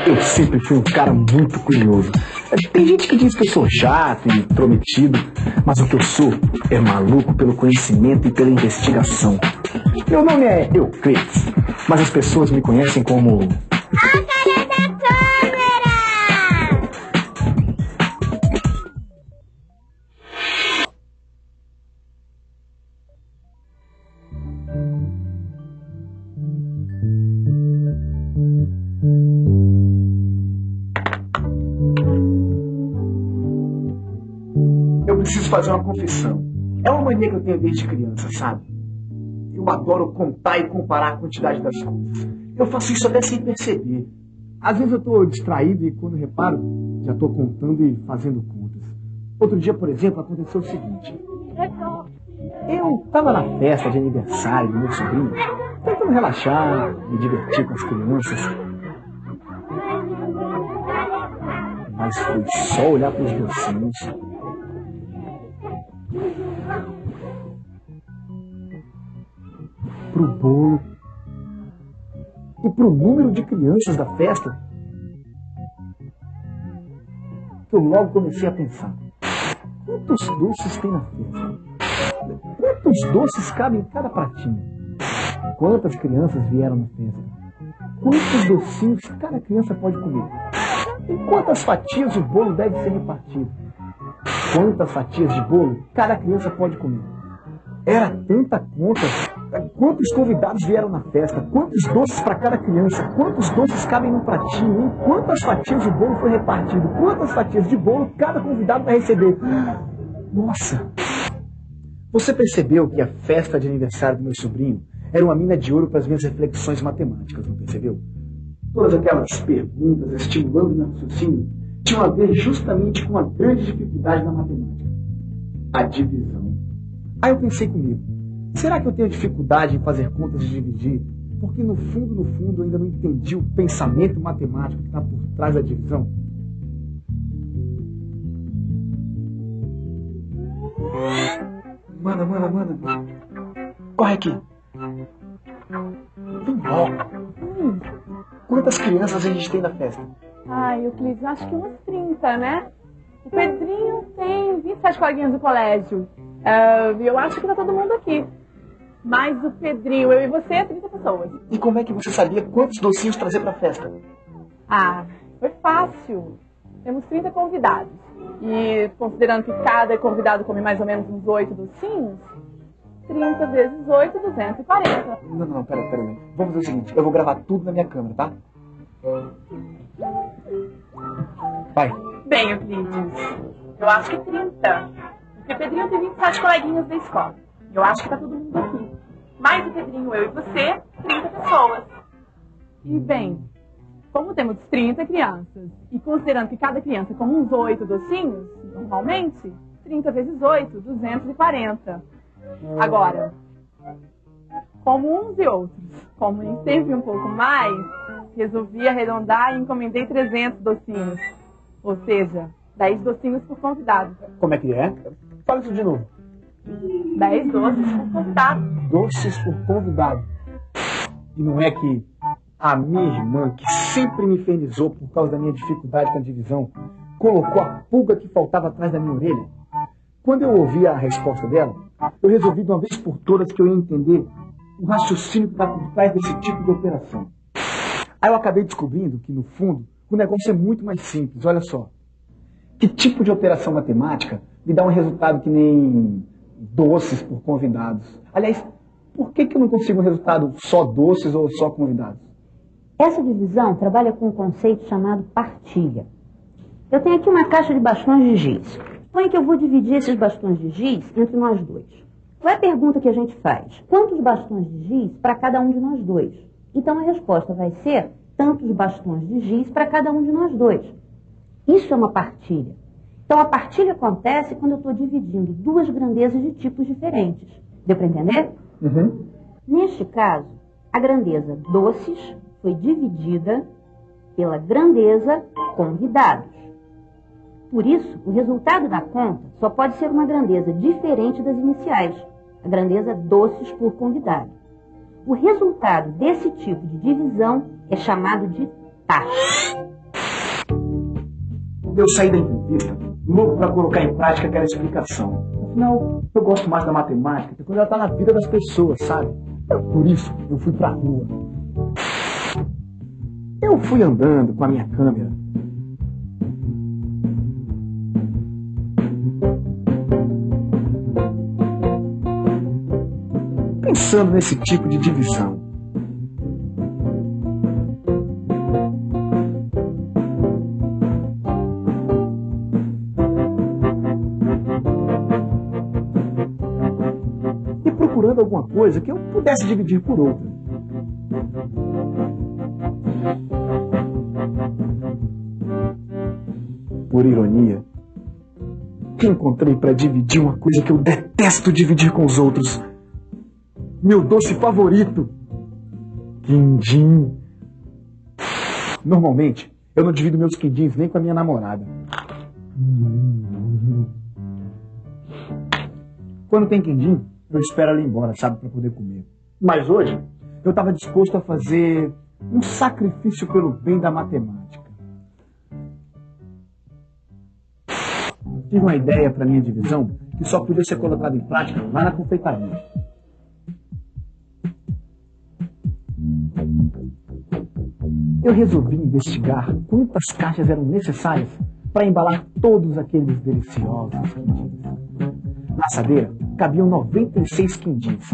Eu sempre fui um cara muito curioso. Tem gente que diz que eu sou chato e intrometido, mas o que eu sou é maluco pelo conhecimento e pela investigação. Meu nome é Euclides, mas as pessoas me conhecem como... A cara da câmera! Eu preciso fazer uma confissão. É uma mania que eu tenho desde criança, sabe? Eu adoro contar e comparar a quantidade das coisas. Eu faço isso até sem perceber. Às vezes eu estou distraído e quando reparo, já estou contando e fazendo contas. Outro dia, por exemplo, aconteceu o seguinte. Eu estava na festa de aniversário do meu sobrinho, tentando relaxar, me divertir com as crianças. Mas foi só olhar para os docinhos. Pro bolo e pro número de crianças da festa, que eu logo comecei a pensar: quantos doces tem na festa? Quantos doces cabem em cada pratinho? Quantas crianças vieram na festa? Quantos docinhos cada criança pode comer? Em quantas fatias o bolo deve ser repartido? Quantas fatias de bolo cada criança pode comer? Era tanta conta. Quantos convidados vieram na festa? Quantos doces para cada criança? Quantos doces cabem num pratinho? Em quantas fatias o bolo foi repartido? Quantas fatias de bolo cada convidado vai receber? Nossa! Você percebeu que a festa de aniversário do meu sobrinho era uma mina de ouro para as minhas reflexões matemáticas, não percebeu? Todas aquelas perguntas estimulando meu raciocínio tinham a ver justamente com a grande dificuldade da matemática: a divisão. Aí eu pensei comigo: será que eu tenho dificuldade em fazer contas de dividir? Porque no fundo, eu ainda não entendi o pensamento matemático que está por trás da divisão. Mana. Corre aqui. Vem logo. Quantas crianças a gente tem na festa? Ai, Euclides, acho que umas 30, né? O Pedrinho tem 27 coleguinhas do colégio. Eu acho que tá todo mundo aqui. Mas o Pedrinho, eu e você, 30 pessoas. E como é que você sabia quantos docinhos trazer pra festa? Ah, foi fácil. Temos 30 convidados. E considerando que cada convidado come mais ou menos uns 8 docinhos, 30 vezes 8, 240. Não, pera. Vamos fazer o seguinte, eu vou gravar tudo na minha câmera, tá? Vai. Bem, Euclides, eu acho que 30. Porque o Pedrinho tem 27 coleguinhas da escola. Eu acho que tá todo mundo aqui. Mais o Pedrinho, eu e você, 30 pessoas. E, bem, como temos 30 crianças, e considerando que cada criança come uns 8 docinhos, normalmente, 30 vezes 8, 240. Agora, como uns e outros, comem sempre um pouco mais, resolvi arredondar e encomendei 300 docinhos. Ou seja, 10 docinhos por convidado. Como é que é? Fala isso de novo. 10 doces por convidado. Doces por convidado. E não é que a minha irmã, que sempre me infernizou por causa da minha dificuldade com a divisão, colocou a pulga que faltava atrás da minha orelha? Quando eu ouvi a resposta dela, eu resolvi de uma vez por todas que eu ia entender o raciocínio que está por trás desse tipo de operação. Aí eu acabei descobrindo que, no fundo, o negócio é muito mais simples. Olha só. Que tipo de operação matemática me dá um resultado que nem doces por convidados? Aliás, por que eu não consigo um resultado só doces ou só convidados? Essa divisão trabalha com um conceito chamado partilha. Eu tenho aqui uma caixa de bastões de giz. Suponha que eu vou dividir esses bastões de giz entre nós dois. Qual é a pergunta que a gente faz? Quantos bastões de giz para cada um de nós dois? Então a resposta vai ser tantos bastões de giz para cada um de nós dois. Isso é uma partilha. Então a partilha acontece quando eu estou dividindo duas grandezas de tipos diferentes. Deu para entender? Uhum. Neste caso, a grandeza doces foi dividida pela grandeza convidados. Por isso, o resultado da conta só pode ser uma grandeza diferente das iniciais, a grandeza doces por convidado. O resultado desse tipo de divisão é chamado de taxa. eu saí da entrevista, louco para colocar em prática aquela explicação. Afinal, eu gosto mais da matemática, que quando ela está na vida das pessoas, sabe? Por isso, eu fui pra rua. Eu fui andando com a minha câmera. Pensando nesse tipo de divisão. E procurando alguma coisa que eu pudesse dividir por outra. Por ironia, encontrei para dividir uma coisa que eu detesto dividir com os outros. Meu doce favorito, quindim. Normalmente, eu não divido meus quindins nem com a minha namorada. Quando tem quindim, eu espero ela ir embora, sabe, para poder comer. Mas hoje, eu estava disposto a fazer um sacrifício pelo bem da matemática. Tive uma ideia para minha divisão que só podia ser colocada em prática lá na confeitaria. Eu resolvi investigar quantas caixas eram necessárias para embalar todos aqueles deliciosos quindins. Na assadeira cabiam 96 quindins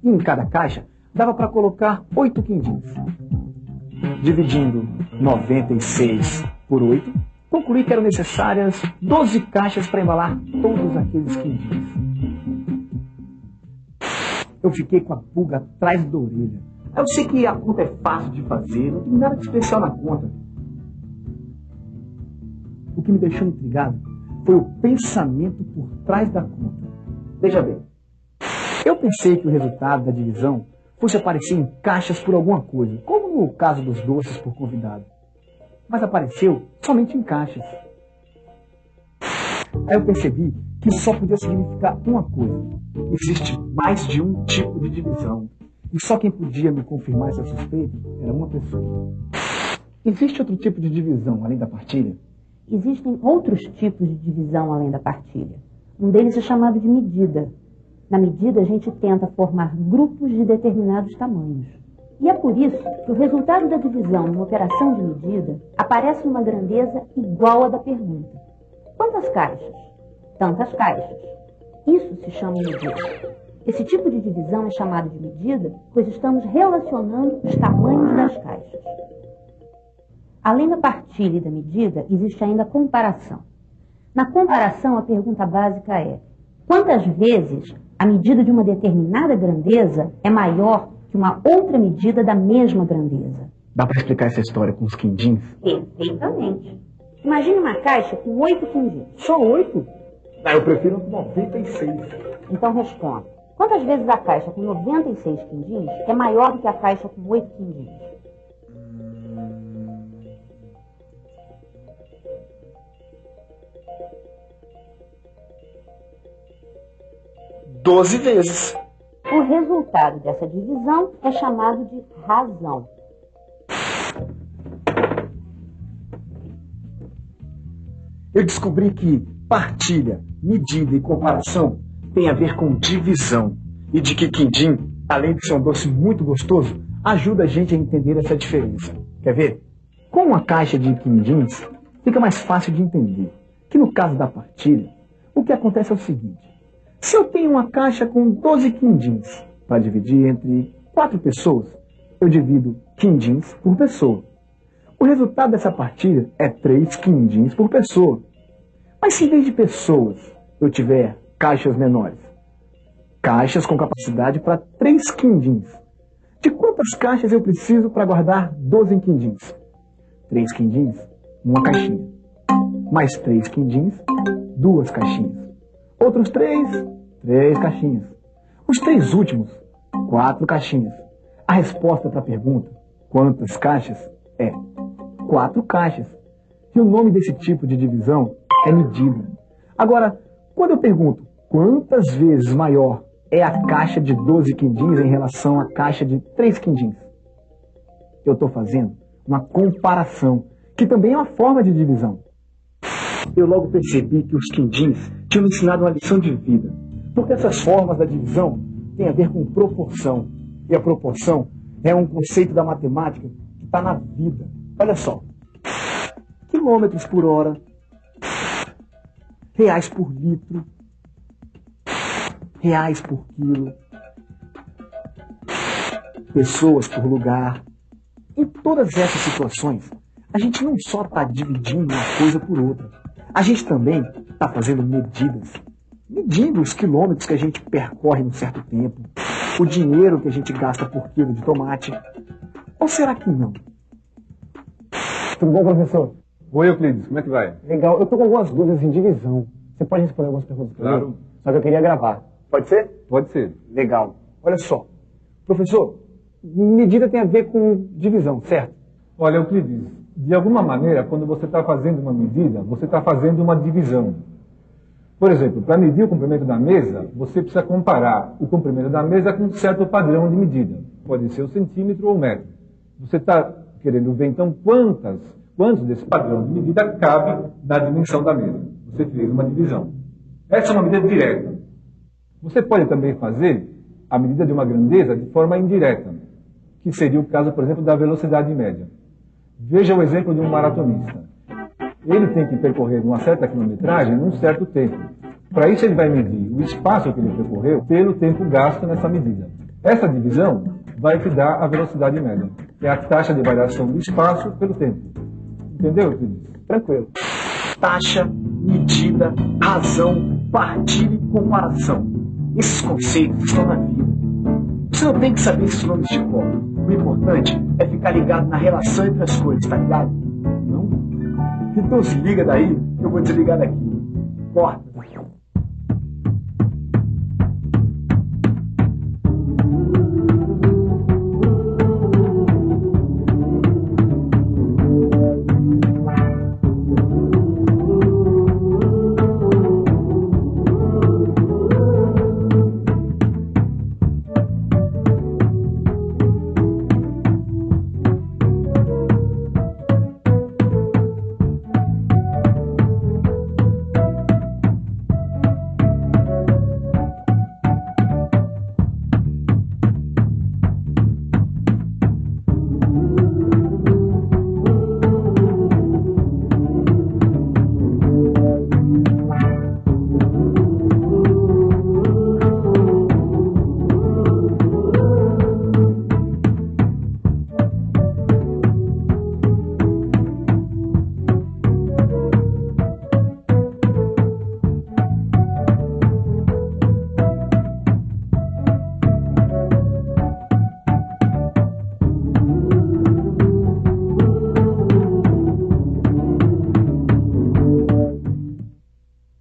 e em cada caixa dava para colocar 8 quindins. Dividindo 96 por 8, concluí que eram necessárias 12 caixas para embalar todos aqueles quindins. Eu fiquei com a pulga atrás da orelha. Eu sei que a conta é fácil de fazer, não tem nada de especial na conta. O que me deixou intrigado foi o pensamento por trás da conta. Veja bem, eu pensei que o resultado da divisão fosse aparecer em caixas por alguma coisa, como no caso dos doces por convidado. Mas apareceu somente em caixas. Aí eu percebi que só podia significar uma coisa. Existe mais de um tipo de divisão. E só quem podia me confirmar essa suspeita era uma pessoa. Existe outro tipo de divisão além da partilha? Existem outros tipos de divisão além da partilha. Um deles é chamado de medida. Na medida, a gente tenta formar grupos de determinados tamanhos. E é por isso que o resultado da divisão numa operação de medida aparece numa grandeza igual à da pergunta. Quantas caixas? Tantas caixas. Isso se chama medida. Esse tipo de divisão é chamado de medida, pois estamos relacionando os tamanhos das caixas. Além da partilha e da medida, existe ainda a comparação. Na comparação, a pergunta básica é: quantas vezes a medida de uma determinada grandeza é maior que uma outra medida da mesma grandeza? Dá para explicar essa história com os quindins? Perfeitamente. Imagine uma caixa com 8 quindins. Só 8? Eu prefiro 96. Então responda. Quantas vezes a caixa com 96 quindins é maior do que a caixa com 8 quindins? 12 vezes. O resultado dessa divisão é chamado de razão. Eu descobri que partilha, medida e comparação tem a ver com divisão. E de que quindim, além de ser um doce muito gostoso, ajuda a gente a entender essa diferença. Quer ver? Com uma caixa de quindins, fica mais fácil de entender que no caso da partilha, o que acontece é o seguinte. Se eu tenho uma caixa com 12 quindins para dividir entre 4 pessoas, eu divido quindins por pessoa. O resultado dessa partilha é 3 quindins por pessoa. Mas se em vez de pessoas eu tiver caixas menores, caixas com capacidade para 3 quindins, de quantas caixas eu preciso para guardar 12 quindins? 3 quindins, uma caixinha. Mais 3 quindins, 2 caixinhas. Outros 3 caixinhas. Os 3 últimos, 4 caixinhas. A resposta para a pergunta, quantas caixas, é 4 caixas. E o nome desse tipo de divisão é medida. Agora, quando eu pergunto quantas vezes maior é a caixa de 12 quindins em relação à caixa de 3 quindins, eu estou fazendo uma comparação, que também é uma forma de divisão. eu logo percebi que os quindins tinham me ensinado uma lição de vida. Porque essas formas da divisão têm a ver com proporção. E a proporção é um conceito da matemática que está na vida. Olha só. Quilômetros por hora, reais por litro, reais por quilo, pessoas por lugar. Em todas essas situações, a gente não só está dividindo uma coisa por outra, a gente também está fazendo medidas. Medindo os quilômetros que a gente percorre num certo tempo, o dinheiro que a gente gasta por quilo de tomate. Ou será que não? Tudo bom, professor? Oi, Euclides, como é que vai? Legal, eu tô com algumas dúvidas em divisão. Você pode responder algumas perguntas para Claro. mim? Só que eu queria gravar. Pode ser? Pode ser. Legal. Olha só. Professor, medida tem a ver com divisão, certo? Olha, Euclides, de alguma maneira, quando você está fazendo uma medida, você está fazendo uma divisão. Por exemplo, para medir o comprimento da mesa, você precisa comparar o comprimento da mesa com um certo padrão de medida. Pode ser o centímetro ou o metro. Você está querendo ver, então, quantos desse padrão de medida cabe na dimensão da mesa. Você fez uma divisão. Essa é uma medida direta. Você pode também fazer a medida de uma grandeza de forma indireta, que seria o caso, por exemplo, da velocidade média. Veja o exemplo de um maratonista. Ele tem que percorrer uma certa quilometragem num certo tempo. Para isso, ele vai medir o espaço que ele percorreu pelo tempo gasto nessa medida. Essa divisão vai te dar a velocidade média. É a taxa de variação do espaço pelo tempo. Entendeu, Euclides? Tranquilo. Taxa, medida, razão, partilha e comparação. Esses conceitos estão na vida. Você não tem que saber esses nomes de cor. O importante é ficar ligado na relação entre as coisas, tá ligado? Não? Então se liga daí, que eu vou desligar daqui. Corta.